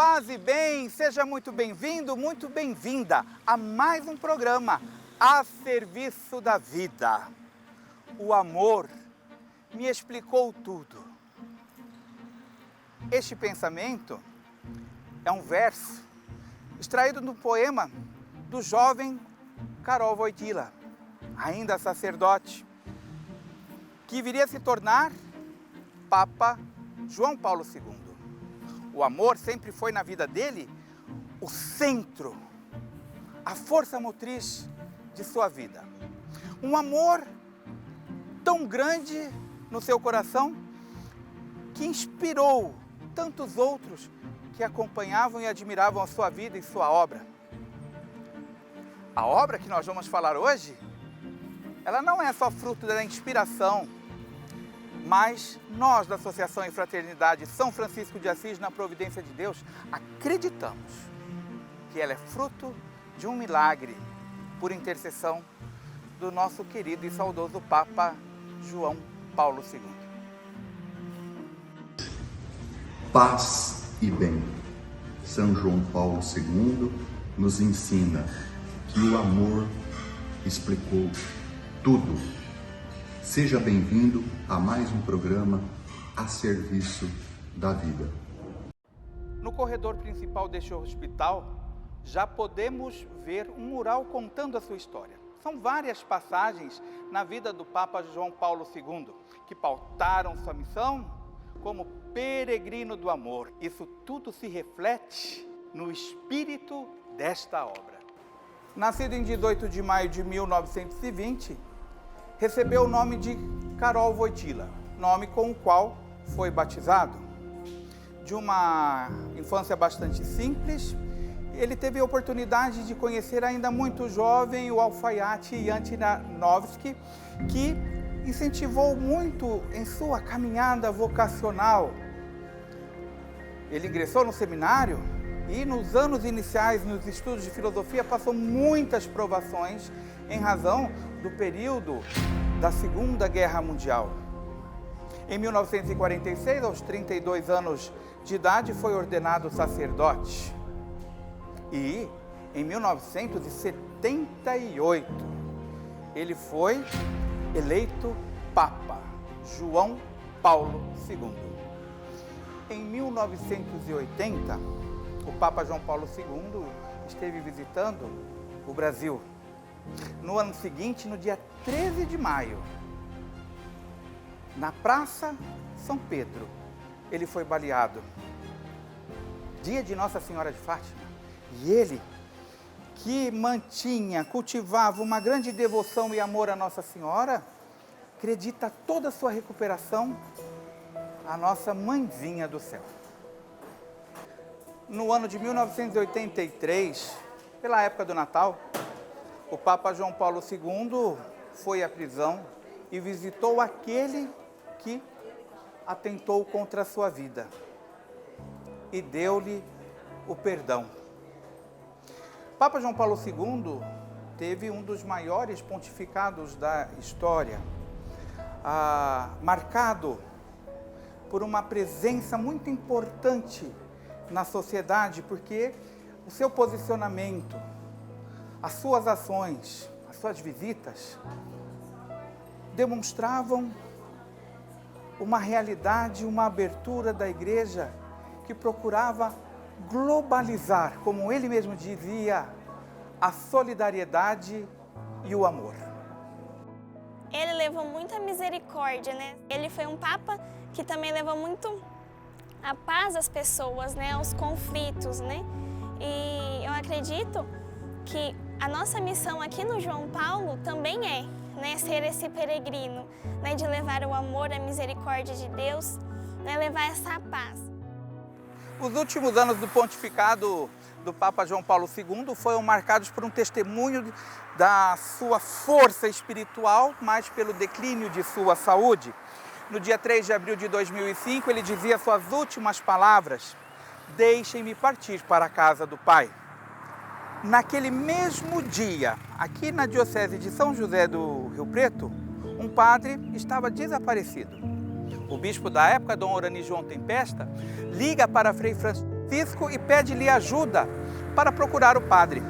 Paz e bem, seja muito bem-vindo, muito bem-vinda a mais um programa a serviço da vida. O amor me explicou tudo. Este pensamento é um verso extraído do poema do jovem Karol Wojtyła, ainda sacerdote, que viria a se tornar Papa João Paulo II. O amor sempre foi na vida dele o centro, a força motriz de sua vida. Um amor tão grande no seu coração que inspirou tantos outros que acompanhavam e admiravam a sua vida e sua obra. A obra que nós vamos falar hoje, ela não é só fruto da inspiração, mas nós da Associação e Fraternidade São Francisco de Assis, na Providência de Deus, acreditamos que ela é fruto de um milagre por intercessão do nosso querido e saudoso Papa João Paulo II. Paz e bem. São João Paulo II nos ensina que o amor explicou tudo. Seja bem-vindo a mais um programa a serviço da vida. No corredor principal deste hospital, já podemos ver um mural contando a sua história. São várias passagens na vida do Papa João Paulo II, que pautaram sua missão como peregrino do amor. Isso tudo se reflete no espírito desta obra. Nascido em 18 de maio de 1920, recebeu o nome de Karol Wojtyła, nome com o qual foi batizado. De uma infância bastante simples, ele teve a oportunidade de conhecer ainda muito jovem o alfaiate Jan Tyranowski, que incentivou muito em sua caminhada vocacional. Ele ingressou no seminário e nos anos iniciais, nos estudos de filosofia, passou muitas provações em razão do período da Segunda Guerra Mundial. Em 1946, aos 32 anos de idade, foi ordenado sacerdote. E, em 1978, ele foi eleito Papa João Paulo II. Em 1980, o Papa João Paulo II esteve visitando o Brasil. No ano seguinte, no dia 13 de maio, na Praça São Pedro, ele foi baleado. Dia de Nossa Senhora de Fátima. E ele, que cultivava uma grande devoção e amor a Nossa Senhora, acredita toda a sua recuperação à nossa mãezinha do céu. No ano de 1983, pela época do Natal, o Papa João Paulo II foi à prisão e visitou aquele que atentou contra a sua vida e deu-lhe o perdão. Papa João Paulo II teve um dos maiores pontificados da história, marcado por uma presença muito importante na sociedade, porque o seu posicionamento, as suas ações, as suas visitas, demonstravam uma realidade, uma abertura da igreja que procurava globalizar, como ele mesmo dizia, a solidariedade e o amor. Ele levou muita misericórdia, né? Ele foi um papa que também levou muito a paz às pessoas, né? Aos conflitos, né? E eu acredito que a nossa missão aqui no João Paulo também é, né, ser esse peregrino, né, de levar o amor, a misericórdia de Deus, né, levar essa paz. Os últimos anos do pontificado do Papa João Paulo II foram marcados por um testemunho da sua força espiritual, mas pelo declínio de sua saúde. No dia 3 de abril de 2005, ele dizia suas últimas palavras: "Deixem-me partir para a casa do Pai." Naquele mesmo dia, aqui na Diocese de São José do Rio Preto, um padre estava desaparecido. O bispo da época, Dom Orani João Tempesta, liga para Frei Francisco e pede-lhe ajuda para procurar o padre.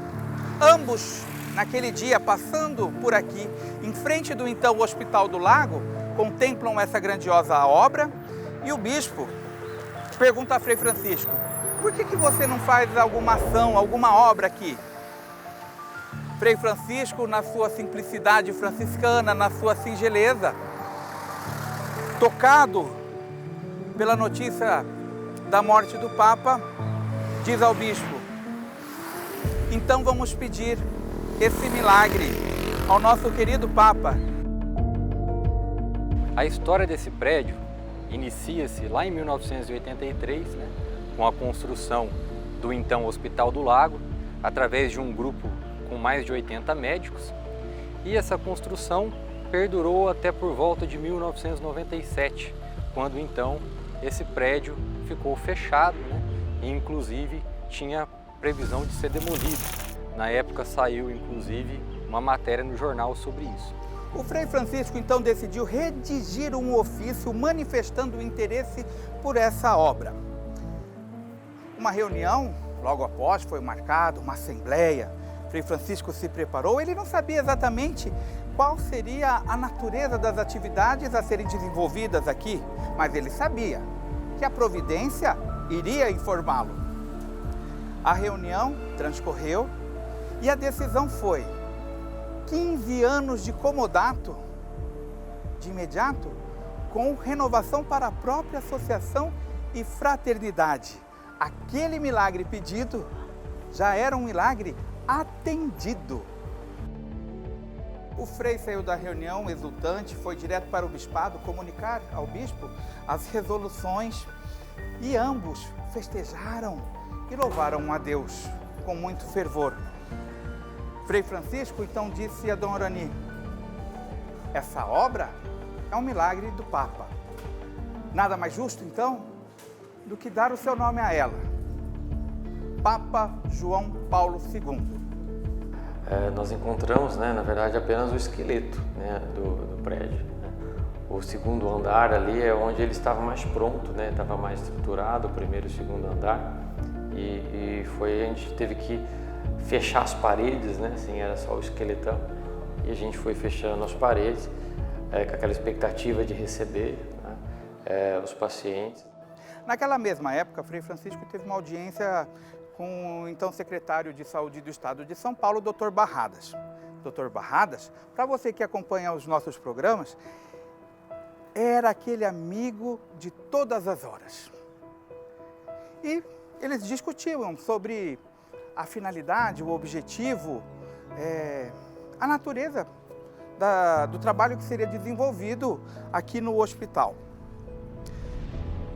Ambos, naquele dia, passando por aqui, em frente do então Hospital do Lago, contemplam essa grandiosa obra e o bispo pergunta a Frei Francisco: por que você não faz alguma ação, alguma obra aqui? Frei Francisco, na sua simplicidade franciscana, na sua singeleza, tocado pela notícia da morte do Papa, diz ao bispo: então vamos pedir esse milagre ao nosso querido Papa. A história desse prédio inicia-se lá em 1983, com a construção do então Hospital do Lago, através de um grupo com mais de 80 médicos, e essa construção perdurou até por volta de 1997, quando então esse prédio ficou fechado, e inclusive tinha previsão de ser demolido. Na época saiu inclusive uma matéria no jornal sobre isso. O Frei Francisco então decidiu redigir um ofício manifestando o interesse por essa obra. Uma reunião, logo após, foi marcada, uma assembleia. Frei Francisco se preparou, ele não sabia exatamente qual seria a natureza das atividades a serem desenvolvidas aqui, mas ele sabia que a providência iria informá-lo. A reunião transcorreu e a decisão foi 15 anos de comodato, de imediato, com renovação para a própria associação e fraternidade. Aquele milagre pedido já era um milagre atendido. O Frei saiu da reunião exultante, foi direto para o bispado comunicar ao bispo as resoluções e ambos festejaram e louvaram a Deus com muito fervor. Frei Francisco então disse a Dona Orani: essa obra é um milagre do Papa. Nada mais justo então do que dar o seu nome a ela, Papa João Paulo II. Nós encontramos, na verdade, apenas o esqueleto do prédio. O segundo andar ali é onde ele estava mais pronto, estava mais estruturado, o primeiro e o segundo andar. E foi, a gente teve que fechar as paredes, assim, era só o esqueletão. E a gente foi fechando as paredes com aquela expectativa de receber os pacientes. Naquela mesma época, Frei Francisco teve uma audiência com o então secretário de Saúde do Estado de São Paulo, Dr. Barradas. Dr. Barradas, para você que acompanha os nossos programas, era aquele amigo de todas as horas. E eles discutiam sobre a finalidade, o objetivo, a natureza do trabalho que seria desenvolvido aqui no hospital.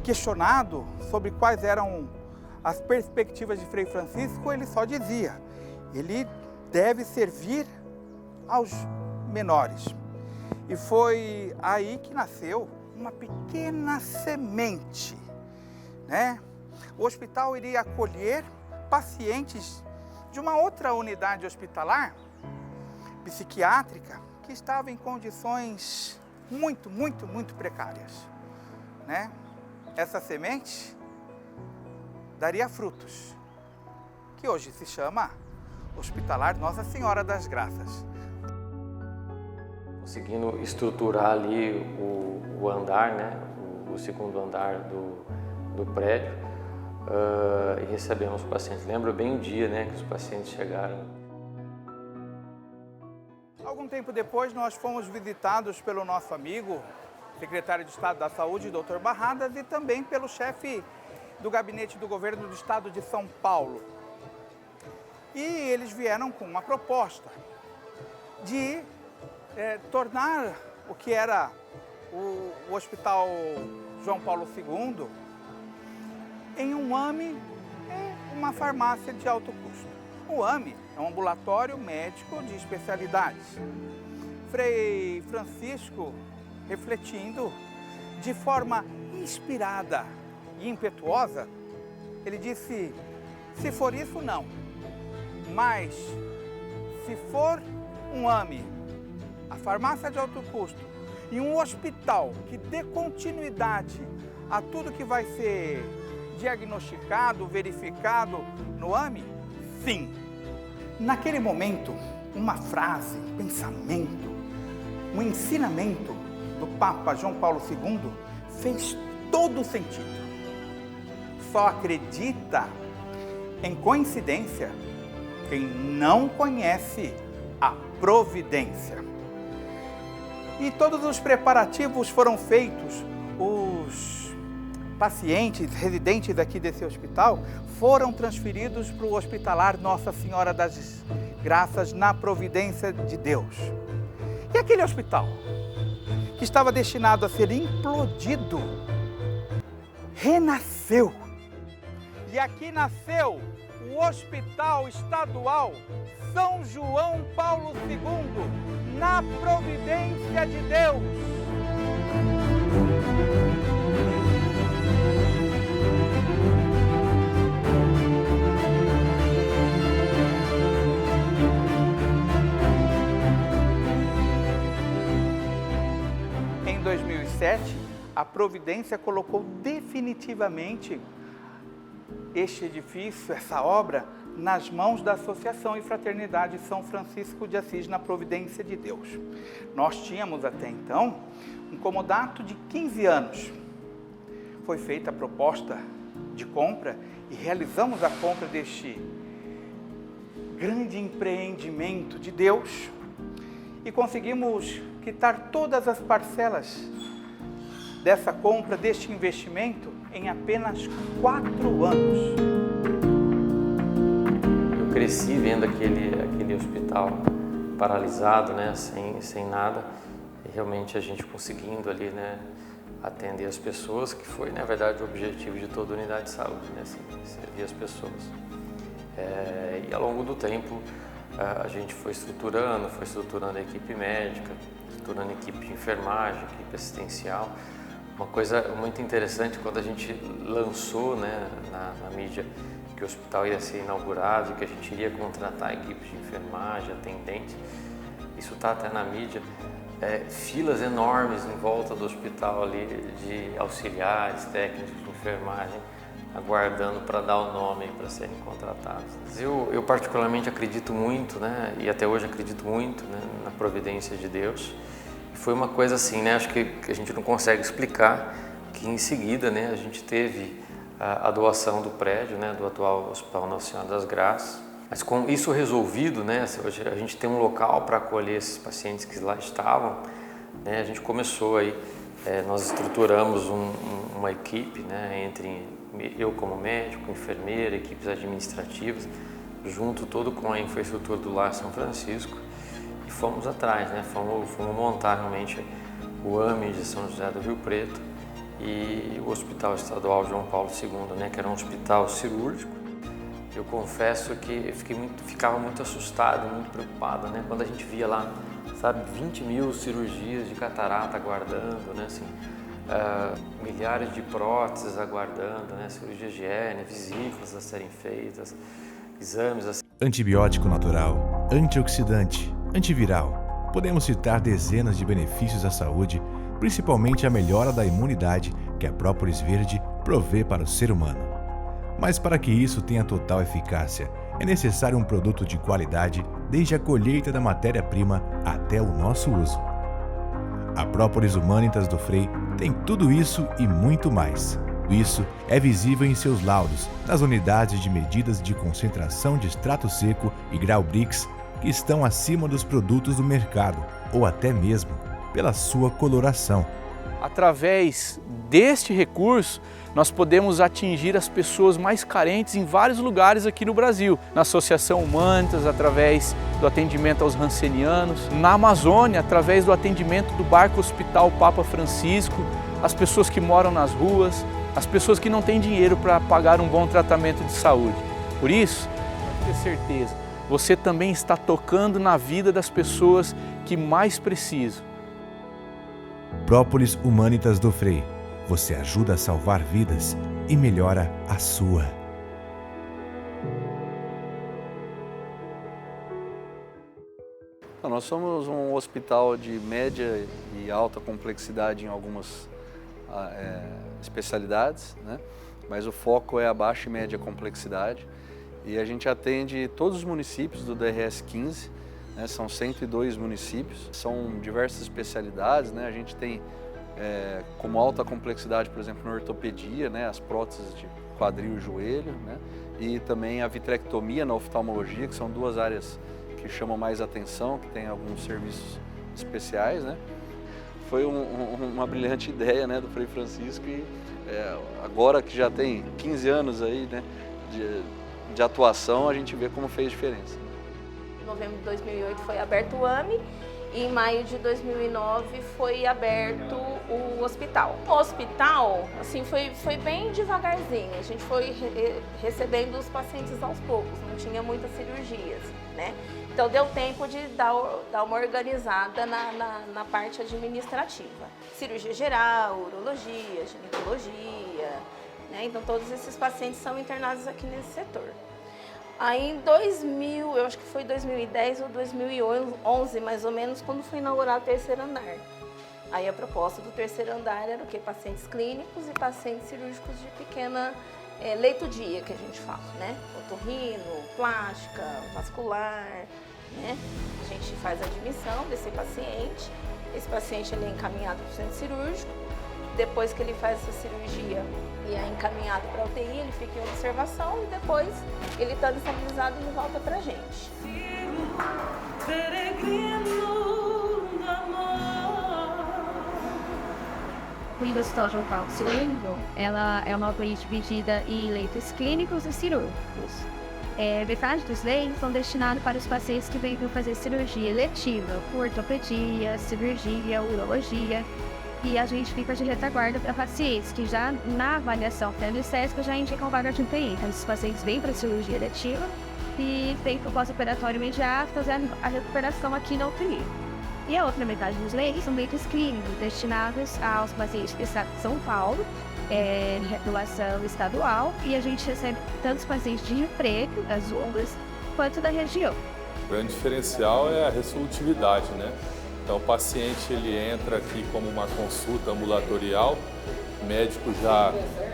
Questionado sobre quais eram as perspectivas de Frei Francisco, ele só dizia: ele deve servir aos menores. E foi aí que nasceu uma pequena semente, O hospital iria acolher pacientes de uma outra unidade hospitalar, psiquiátrica, que estava em condições muito precárias, Essa semente daria frutos, que hoje se chama Hospitalar Nossa Senhora das Graças. Conseguindo estruturar ali o andar, o segundo andar do prédio, e recebemos os pacientes. Lembro bem o dia que os pacientes chegaram. Algum tempo depois, nós fomos visitados pelo nosso amigo, secretário de Estado da Saúde, Dr. Barradas, e também pelo chefe do gabinete do governo do estado de São Paulo. E eles vieram com uma proposta de tornar o que era o Hospital João Paulo II em um AME, uma farmácia de alto custo. O AME é um ambulatório médico de especialidades. Frei Francisco, refletindo de forma inspirada e impetuosa, ele disse: se for isso, não. Mas, se for um AME, a farmácia de alto custo, e um hospital que dê continuidade a tudo que vai ser diagnosticado, verificado no AME? Sim. Naquele momento, uma frase, um pensamento, um ensinamento do Papa João Paulo II fez todo sentido. Só acredita em coincidência quem não conhece a providência. E todos os preparativos foram feitos. Os pacientes, residentes aqui desse hospital, foram transferidos para o Hospitalar Nossa Senhora das Graças, na providência de Deus. E aquele hospital, que estava destinado a ser implodido, renasceu. E aqui nasceu o Hospital Estadual São João Paulo II, na providência de Deus. Em 2007, a Providência colocou definitivamente este edifício, essa obra, nas mãos da Associação e Fraternidade São Francisco de Assis, na providência de Deus. Nós tínhamos até então um comodato de 15 anos. Foi feita a proposta de compra e realizamos a compra deste grande empreendimento de Deus e conseguimos quitar todas as parcelas dessa compra, deste investimento, em apenas 4 anos. Eu cresci vendo aquele hospital paralisado, né, sem nada, e realmente a gente conseguindo ali, né, atender as pessoas, que foi, na verdade, o objetivo de toda unidade de saúde, né, servir as pessoas. E ao longo do tempo, a gente foi estruturando a equipe médica, estruturando a equipe de enfermagem, a equipe assistencial. Uma coisa muito interessante, quando a gente lançou, né, na mídia que o hospital ia ser inaugurado e que a gente iria contratar equipes de enfermagem, atendentes, isso está até na mídia, filas enormes em volta do hospital ali de auxiliares, técnicos de enfermagem, aguardando para dar o nome para serem contratados. Eu particularmente acredito muito, né, e até hoje acredito muito, né, na providência de Deus. Foi uma coisa assim, né, acho que a gente não consegue explicar, que em seguida, né, a gente teve a doação do prédio, né, do atual Hospital Nossa Senhora das Graças. Mas com isso resolvido, né, hoje a gente tem um local para acolher esses pacientes que lá estavam, né, a gente começou aí, nós estruturamos uma equipe, né, entre eu como médico, enfermeira, equipes administrativas, junto todo com a infraestrutura do Lar São Francisco, e fomos atrás, né, fomos montar realmente o AME de São José do Rio Preto e o Hospital Estadual João Paulo II, né, que era um hospital cirúrgico. Eu confesso que ficava muito assustado, muito preocupado, né, quando a gente via lá, sabe, 20 mil cirurgias de catarata aguardando, né, assim, milhares de próteses aguardando, né, cirurgias de hérnia, vesículas a serem feitas, exames assim. Antibiótico natural, antioxidante, antiviral. Podemos citar dezenas de benefícios à saúde, principalmente a melhora da imunidade que a própolis verde provê para o ser humano. Mas para que isso tenha total eficácia, é necessário um produto de qualidade desde a colheita da matéria-prima até o nosso uso. A Própolis Humanitas do Frei tem tudo isso e muito mais. Isso é visível em seus laudos, nas unidades de medidas de concentração de extrato seco e grau Brix, que estão acima dos produtos do mercado, ou até mesmo pela sua coloração. Através deste recurso, nós podemos atingir as pessoas mais carentes em vários lugares aqui no Brasil. Na Associação Humanitas, através do atendimento aos rancenianos. Na Amazônia, através do atendimento do Barco Hospital Papa Francisco, as pessoas que moram nas ruas, as pessoas que não têm dinheiro para pagar um bom tratamento de saúde. Por isso, pode ter certeza, você também está tocando na vida das pessoas que mais precisam. Própolis Humanitas do Frei. Você ajuda a salvar vidas e melhora a sua. Nós somos um hospital de média e alta complexidade em algumas especialidades, né? mas o foco é a baixa e média complexidade. E a gente atende todos os municípios do DRS 15, né? São 102 municípios, são diversas especialidades, né? A gente tem como alta complexidade, por exemplo, na ortopedia, né? As próteses de quadril e joelho, né? E também a vitrectomia na oftalmologia, que são duas áreas que chamam mais atenção, que tem alguns serviços especiais, né? Foi uma brilhante ideia, né, do Frei Francisco e agora que já tem 15 anos aí, né, de atuação, a gente vê como fez diferença. Em novembro de 2008 foi aberto o AME e em maio de 2009 foi aberto o hospital. O hospital, assim, foi bem devagarzinho, a gente foi recebendo os pacientes aos poucos, não tinha muitas cirurgias, né? Então deu tempo de dar uma organizada na parte administrativa. Cirurgia geral, urologia, ginecologia, né? Então todos esses pacientes são internados aqui nesse setor. Aí em 2000, eu acho que foi 2010 ou 2011 mais ou menos, quando foi inaugurado o terceiro andar. Aí a proposta do terceiro andar era o quê? Pacientes clínicos e pacientes cirúrgicos de pequena leito-dia, que a gente fala, né? Otorrino, plástica, vascular, né? A gente faz a admissão desse paciente, esse paciente ele é encaminhado para o centro cirúrgico, depois que ele faz essa cirurgia e é encaminhado para a UTI, ele fica em observação e depois ele está estabilizado e ele volta para a gente. O Hospital João Paulo II, ela é uma UTI dividida em leitos clínicos e cirúrgicos. Metade dos leitos são destinados para os pacientes que vêm fazer cirurgia eletiva, ortopedia, cirurgia, urologia. E a gente fica de retaguarda para pacientes que já na avaliação pré-anestésicca já indicam vaga de UTI. Então, esses pacientes vêm para cirurgia eletiva e vêm para o pós-operatório imediato fazer a recuperação aqui na UTI. E a outra metade dos leitos são leitos clínicos, destinados aos pacientes do estado de São Paulo, regulação estadual, e a gente recebe tanto os pacientes de Rio Preto, das UBAs, quanto da região. O grande diferencial é a resolutividade, né? Então o paciente ele entra aqui como uma consulta ambulatorial, o médico já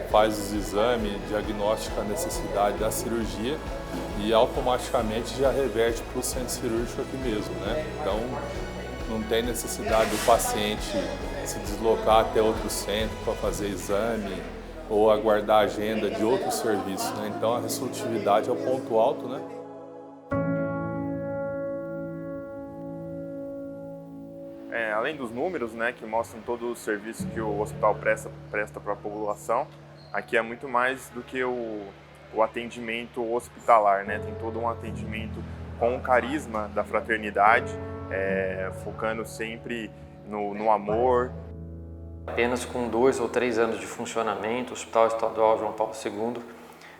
faz os exames, diagnostica a necessidade da cirurgia e automaticamente já reverte para o centro cirúrgico aqui mesmo, né? Então não tem necessidade do paciente se deslocar até outro centro para fazer exame ou aguardar a agenda de outro serviço, né? Então a resolutividade é o ponto alto, né? Além dos números, né, que mostram todo o serviço que o hospital presta para a população, aqui é muito mais do que o atendimento hospitalar, né? Tem todo um atendimento com o carisma da fraternidade, focando sempre no amor. Apenas com 2 ou 3 anos de funcionamento, o Hospital Estadual João Paulo II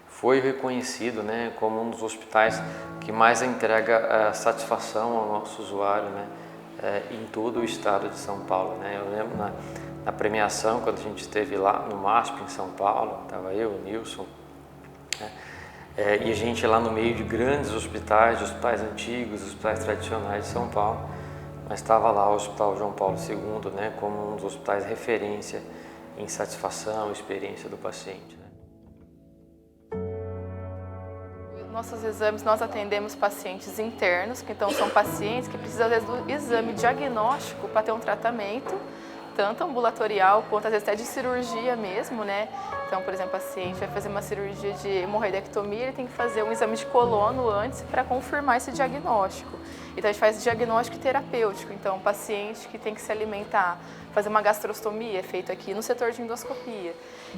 foi reconhecido, né, como um dos hospitais que mais entrega satisfação ao nosso usuário, né, em todo o estado de São Paulo, né? Eu lembro na premiação, quando a gente esteve lá no MASP em São Paulo, estava eu, o Nilson, né? E a gente lá no meio de grandes hospitais antigos, hospitais tradicionais de São Paulo, mas estava lá o Hospital João Paulo II, né, como um dos hospitais referência em satisfação e experiência do paciente, né? Nossos exames, nós atendemos pacientes internos, que então são pacientes que precisam às vezes do exame diagnóstico para ter um tratamento, tanto ambulatorial quanto às vezes até de cirurgia mesmo, né? Então, por exemplo, o paciente vai fazer uma cirurgia de hemorroidectomia, ele tem que fazer um exame de colono antes para confirmar esse diagnóstico. Então a gente faz diagnóstico terapêutico, então o paciente que tem que se alimentar, fazer uma gastrostomia é feito aqui no setor de endoscopia.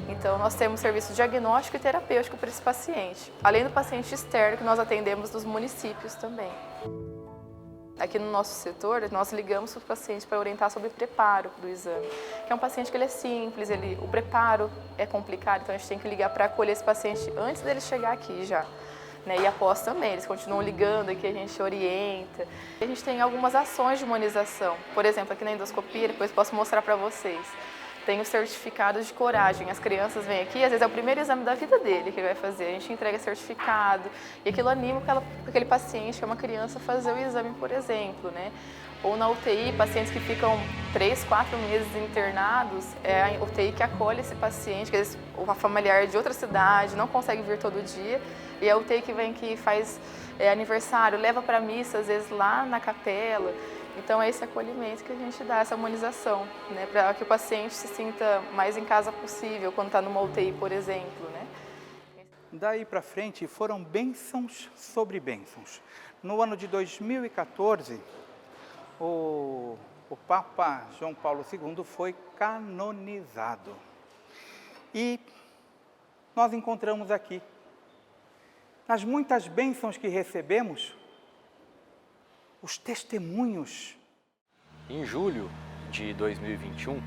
Então nós temos serviço diagnóstico e terapêutico para esse paciente, além do paciente externo que nós atendemos dos municípios também. Aqui no nosso setor, nós ligamos para o paciente para orientar sobre o preparo do exame, que é um paciente que ele é simples, o preparo é complicado, então a gente tem que ligar para acolher esse paciente antes dele chegar aqui já. Né? E após também, eles continuam ligando aqui, a gente orienta. A gente tem algumas ações de imunização, por exemplo, aqui na endoscopia, depois posso mostrar para vocês. tem o certificado de coragem. As crianças vêm aqui, às vezes é o primeiro exame da vida dele que ele vai fazer. A gente entrega certificado e aquilo anima aquele paciente, que é uma criança, a fazer o exame, por exemplo, né? Ou na UTI, pacientes que ficam 3, 4 meses internados, é a UTI que acolhe esse paciente, que às vezes o familiar é de outra cidade, não consegue vir todo dia, e é a UTI que vem, que faz aniversário, leva para missa, às vezes lá na capela. Então é esse acolhimento que a gente dá, essa humanização, né, para que o paciente se sinta mais em casa possível quando está numa UTI, por exemplo, né? Daí para frente foram bênçãos sobre bênçãos. No ano de 2014, o Papa João Paulo II foi canonizado. E nós encontramos aqui, nas muitas bênçãos que recebemos, os testemunhos. Em julho de 2021,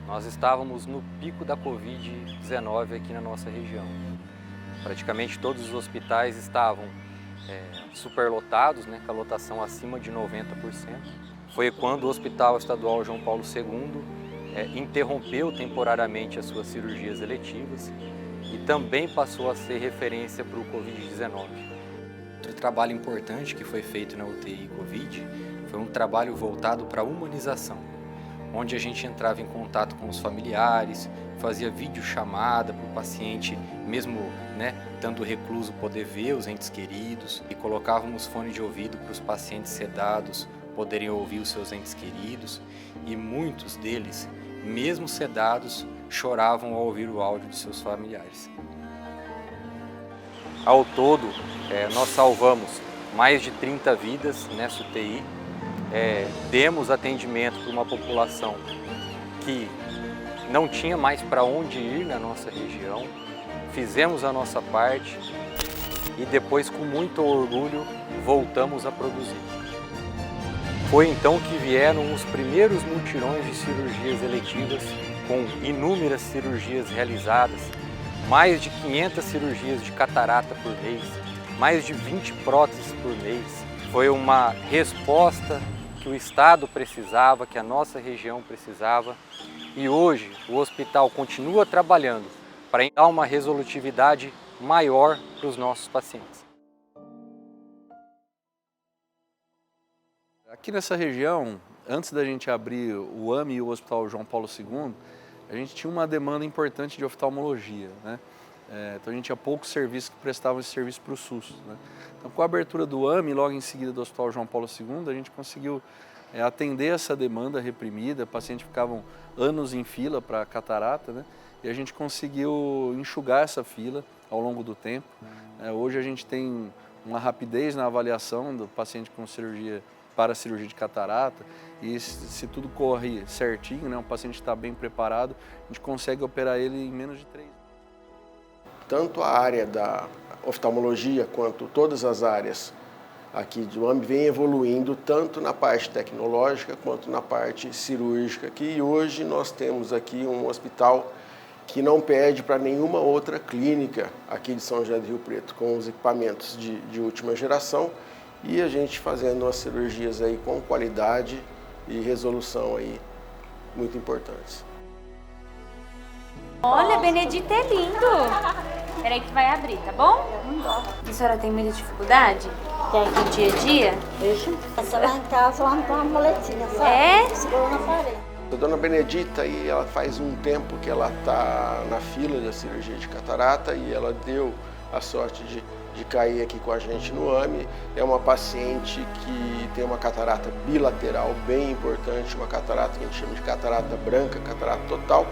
nós estávamos no pico da Covid-19 aqui na nossa região. Praticamente todos os hospitais estavam superlotados, né, com a lotação acima de 90%. Foi quando o Hospital Estadual João Paulo II interrompeu temporariamente as suas cirurgias eletivas e também passou a ser referência para o Covid-19. Outro trabalho importante que foi feito na UTI Covid foi um trabalho voltado para a humanização, onde a gente entrava em contato com os familiares, fazia videochamada para o paciente, mesmo estando recluso, poder ver os entes queridos, e colocávamos fone de ouvido para os pacientes sedados poderem ouvir os seus entes queridos, e muitos deles, mesmo sedados, choravam ao ouvir o áudio de seus familiares. Ao todo, nós salvamos mais de 30 vidas nessa UTI, demos atendimento para uma população que não tinha mais para onde ir na nossa região, fizemos a nossa parte e depois, com muito orgulho, voltamos a produzir. Foi então que vieram os primeiros mutirões de cirurgias eletivas, com inúmeras cirurgias realizadas, mais de 500 cirurgias de catarata por mês, mais de 20 próteses por mês. Foi uma resposta que o Estado precisava, que a nossa região precisava, e hoje o hospital continua trabalhando para dar uma resolutividade maior para os nossos pacientes. Aqui nessa região, antes da gente abrir o AMI e o Hospital João Paulo II, a gente tinha uma demanda importante de oftalmologia, né? Então a gente tinha poucos serviços que prestavam esse serviço para o SUS, né? Então, com a abertura do AMI, logo em seguida do Hospital João Paulo II, a gente conseguiu atender essa demanda reprimida. Pacientes ficavam anos em fila para catarata, né? E a gente conseguiu enxugar essa fila ao longo do tempo. Hoje a gente tem uma rapidez na avaliação do paciente com cirurgia para a cirurgia de catarata, e se tudo corre certinho, né, o paciente está bem preparado, a gente consegue operar ele em menos de 3 meses. Tanto a área da oftalmologia quanto todas as áreas aqui do AMI vem evoluindo tanto na parte tecnológica quanto na parte cirúrgica, que hoje nós temos aqui um hospital que não perde para nenhuma outra clínica aqui de São José do Rio Preto, com os equipamentos de última geração, e a gente fazendo umas cirurgias aí com qualidade e resolução aí muito importantes. Olha, Benedito é lindo! Peraí que vai abrir, tá bom? A senhora tem muita dificuldade? No dia a dia? Essa lá em casa, ela não tem uma moletinha, sabe? É? Segurou na parede. A dona Benedita, aí, ela faz um tempo que ela está na fila da cirurgia de catarata, e ela deu a sorte de cair aqui com a gente no AMI. É uma paciente que tem uma catarata bilateral bem importante, uma catarata que a gente chama de catarata branca, catarata total,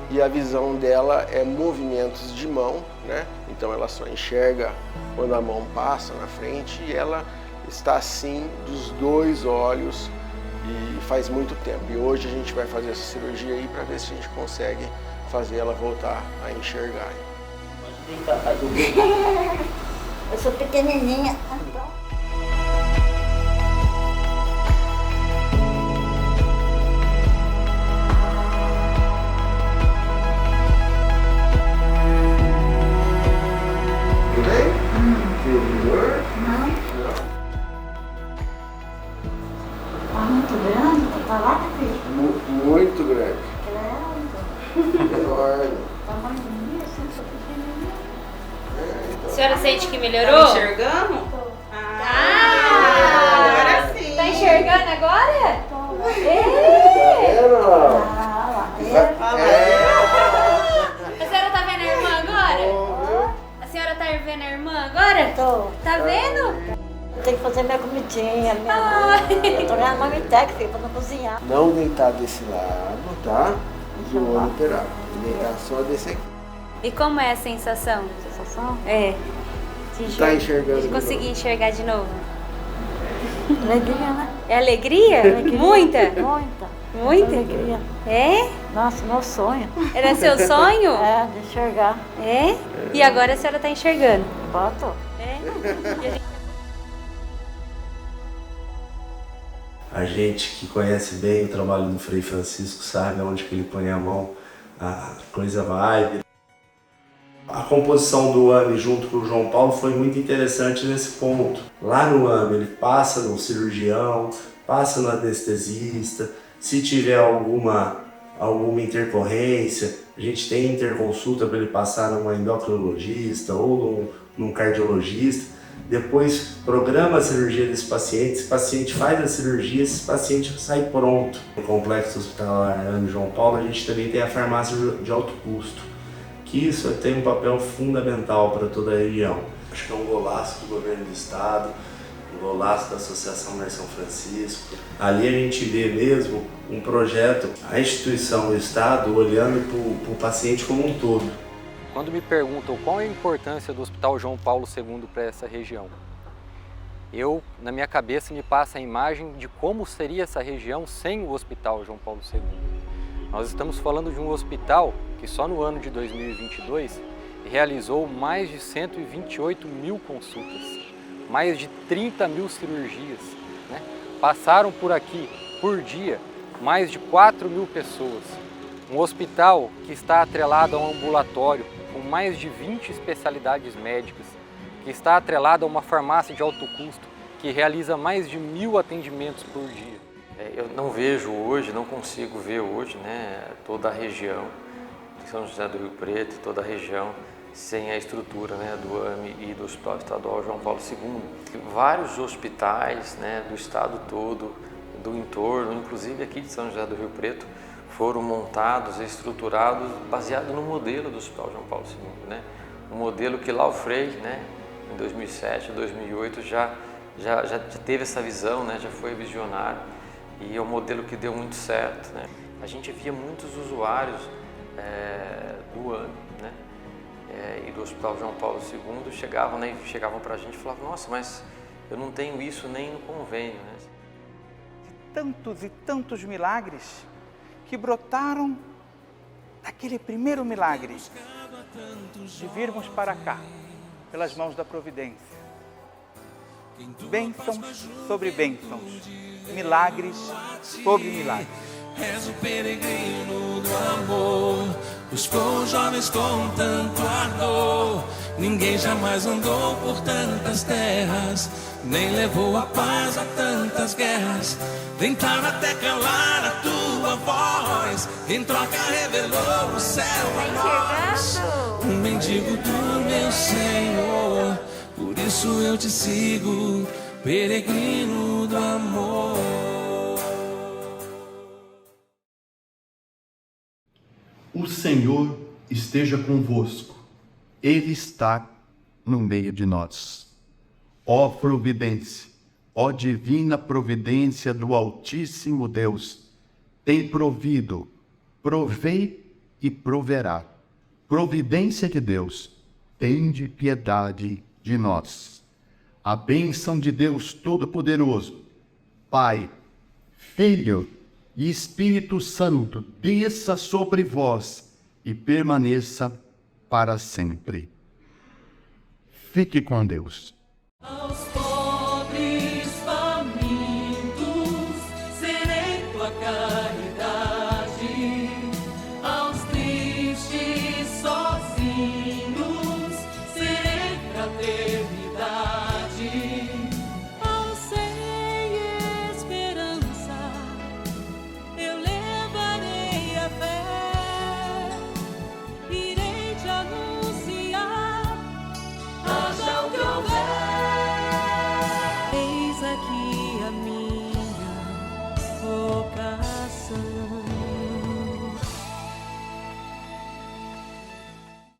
e a visão dela é movimentos de mão, né? Então ela só enxerga quando a mão passa na frente, e ela está assim dos 2 olhos, e faz muito tempo. E hoje a gente vai fazer essa cirurgia aí para ver se a gente consegue fazer ela voltar a enxergar. Eu sou pequenininha. Tudo bem? Tem dor? Não. Tá muito grande, tá lá, filho? Muito grande. Grande. senhora sente que melhorou? Tá enxergando? Agora sim. Tá enxergando agora? A senhora tá vendo a irmã agora? A senhora tá vendo a irmã agora? Tô. Tá vendo? Tem que fazer minha comidinha, eu tô ganhando marmitex pra não cozinhar. Não deitar desse lado, tá? Do olho operado. Deitar só desse aqui. E como é a sensação? Sensação? É. Tá enxergando De conseguir enxergar de novo. Alegria, né? É alegria? Alegria. Muita? Muita. Muita? Alegria. É? Nossa, meu sonho. Era seu sonho? É, de enxergar. É? E agora a senhora tá enxergando? Boto. É? A gente que conhece bem o trabalho do Frei Francisco sabe onde que ele põe a mão, a coisa vai. A composição do AME junto com o João Paulo foi muito interessante nesse ponto. Lá no AME ele passa no cirurgião, passa no anestesista, se tiver alguma intercorrência, a gente tem interconsulta para ele passar numa endocrinologista ou num cardiologista. Depois programa a cirurgia desse paciente, esse paciente faz a cirurgia, esse paciente sai pronto. No Complexo Hospitalar AME João Paulo a gente também tem a farmácia de alto custo, que isso tem um papel fundamental para toda a região. Acho que é um golaço do governo do estado, um golaço da Associação Mar São Francisco. Ali a gente vê mesmo um projeto, a instituição, o estado, olhando para o paciente como um todo. Quando me perguntam qual é a importância do Hospital João Paulo II para essa região, na minha cabeça me passa a imagem de como seria essa região sem o Hospital João Paulo II. Nós estamos falando de um hospital que só no ano de 2022 realizou mais de 128 mil consultas, mais de 30 mil cirurgias, né? Passaram por aqui, por dia, mais de 4 mil pessoas. Um hospital que está atrelado a um ambulatório com mais de 20 especialidades médicas, que está atrelado a uma farmácia de alto custo, que realiza mais de 1000 atendimentos por dia. Eu não vejo hoje, não consigo ver hoje, né, toda a região de São José do Rio Preto, toda a região, sem a estrutura, né, do AME e do Hospital Estadual João Paulo II. Vários hospitais, né, do estado todo, do entorno, inclusive aqui de São José do Rio Preto, foram montados e estruturados baseado no modelo do Hospital João Paulo II, né? Um modelo que lá o Frei, né, em 2007, 2008, já teve essa visão, né, já foi visionário, e é um modelo que deu muito certo, né? A gente via muitos usuários do AME, né, e do Hospital João Paulo II chegavam para a gente e falavam: nossa, mas eu não tenho isso nem no convênio, né? Tantos e tantos milagres que brotaram daquele primeiro milagre de virmos para cá, pelas mãos da providência. Bênçãos sobre bênçãos, milagres sobre milagres. És o peregrino do amor, buscou os jovens com tanto ardor. Ninguém jamais andou por tantas terras, nem levou a paz a tantas guerras. Tentaram até calar a tua voz, em troca revelou o céu a nós. Um mendigo do meu Senhor, por isso eu te sigo, peregrino do amor. O Senhor esteja convosco, Ele está no meio de nós. Ó providência, ó divina providência do Altíssimo Deus, tem provido, provei e proverá. Providência de Deus, tende piedade de nós. A bênção de Deus Todo-Poderoso, Pai, Filho e Espírito Santo, desça sobre vós e permaneça para sempre. Fique com Deus. Aos pobres famintos, serei tua caridade. Aos tristes sozinhos, serei fraterno.